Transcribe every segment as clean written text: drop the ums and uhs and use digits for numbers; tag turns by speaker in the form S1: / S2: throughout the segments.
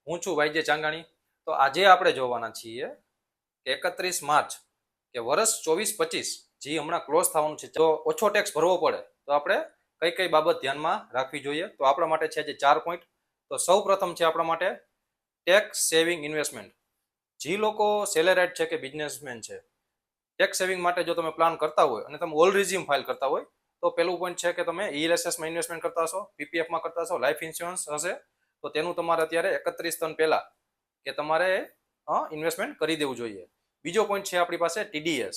S1: હું છું વાયજે ચાંગાણી। તો આજે આપણે જોવાના છીએ કે 31 માર્ચ કે વર્ષ 24-25 જે હમણાં ક્લોઝ થવાનું છે, જો ઓછો ટેક્સ ભરવો પડે તો આપણે કઈ કઈ બાબત ધ્યાનમાં રાખવી જોઈએ। તો આપણા માટે છે જે 4 પોઈન્ટ। તો સૌ પ્રથમ છે આપણા માટે ટેક્સ સેવિંગ ઇન્વેસ્ટમેન્ટ। જે લોકો સેલેરાઇટ છે કે બિઝનેસમેન છે, ટેક્સ સેવિંગ માટે જો તમે પ્લાન કરતા હોય અને તમે ઓલ રિઝ્યુમ ફાઇલ કરતા હોય તો પહેલું પોઈન્ટ છે કે તમે ઈએલએસએસમાં ઇન્વેસ્ટમેન્ટ કરતા હશો, પીપીએફમાં કરતા હશો, લાઈફ ઇન્સ્યોરન્સ હશે તો તેનું તમારે અત્યારે 31 પહેલા કે તમારે ઇન્વેસ્ટમેન્ટ કરી દેવું જોઈએ। બીજો પોઈન્ટ છે આપણી પાસે ટીડીએસ।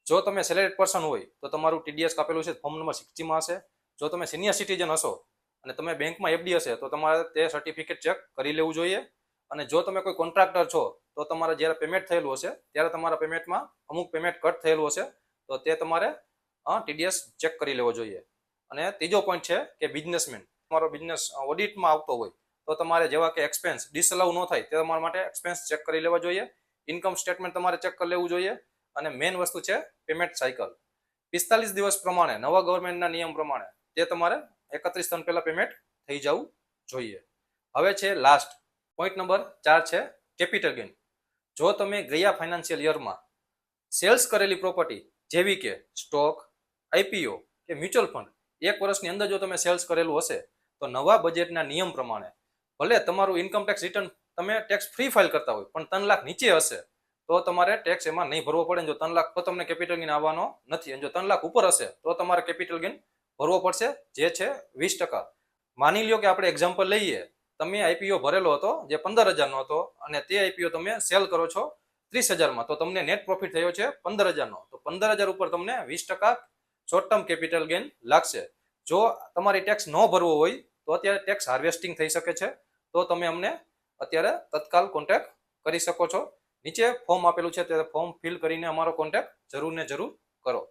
S1: જો તમે સેલેરિડ પર્સન હોય તો તમારું ટીડીએસ કાપેલું છે ફોર્મ નંબર 60 હશે। જો તમે સિનિયર સિટીઝન હશો અને તમે બેંકમાં એફડી હશે તો તમારે તે સર્ટિફિકેટ ચેક કરી લેવું જોઈએ। અને જો તમે કોઈ કોન્ટ્રાક્ટર છો તો તમારે જ્યારે પેમેન્ટ થયેલું હશે ત્યારે તમારા પેમેન્ટમાં અમુક પેમેન્ટ કટ થયેલું હશે તો તે તમારે ટીડીએસ ચેક કરી લેવો જોઈએ। અને ત્રીજો પોઈન્ટ છે કે બિઝનેસમેન, તમારો બિઝનેસ ઓડિટમાં આવતો હોય તો તમારે જેવા કે એક્સપેન્સ ડિસઅલાઉ ન થાય તે તમારા માટે એક્સપેન્સ ચેક કરી લેવા જોઈએ। ઇન્કમ સ્ટેટમેન્ટ તમારે ચેક કરી લેવું જોઈએ। અને મેઇન વસ્તુ છે પેમેન્ટ સાયકલ। 45 દિવસ પ્રમાણે નવા ગવર્મેન્ટના નિયમ પ્રમાણે તે તમારે 31 પહેલા પેમેન્ટ થઈ જવું જોઈએ। હવે છે લાસ્ટ પોઈન્ટ નંબર 4 છે કેપિટલ ગેઇન। જો તમે ગયા ફાઇનાન્શિયલ યરમાં સેલ્સ કરેલી પ્રોપર્ટી જેવી કે સ્ટોક, આઈપીઓ કે મ્યુચ્યુઅલ ફંડ એક વર્ષની અંદર જો તમે સેલ્સ કરેલું હશે તો નવા બજેટના નિયમ પ્રમાણે ભલે તમારું ઇન્કમ ટેક્સ રિટર્ન તમે ટેક્સ ફ્રી ફાઇલ કરતા હોય પણ 3 લાખ નીચે હશે તો તમારે ટેક્સ એમાં નહીં ભરવો પડે। જો 3 લાખ તો તમને કેપિટલ ગેઇન આવવાનો નથી, અને જો 3 લાખ ઉપર હશે તો તમારે કેપિટલ ગેઇન ભરવો પડશે, જે છે 20%। માની લ્યો કે આપણે એક્ઝામ્પલ લઈએ, તમે આઈપીઓ ભરેલો હતો જે 15,000નો હતો અને તે આઈપીઓ તમે સેલ કરો છો 30,000માં તો તમને નેટ પ્રોફિટ થયો છે 15,000નો। તો 15,000 ઉપર તમને 20% શોર્ટ ટર્મ કેપિટલ ગેઇન લાગશે। જો તમારી ટેક્સ ન ભરવો હોય તો અત્યારે ટેક્સ હાર્વેસ્ટિંગ થઈ શકે છે, તો તમે અમને અત્યારે તત્કાલ કોન્ટેક્ટ કરી શકો છો। નીચે ફોર્મ આપેલું છે તે ફોર્મ ફિલ કરીને અમારો કોન્ટેક્ટ જરૂર ને જરૂર કરો।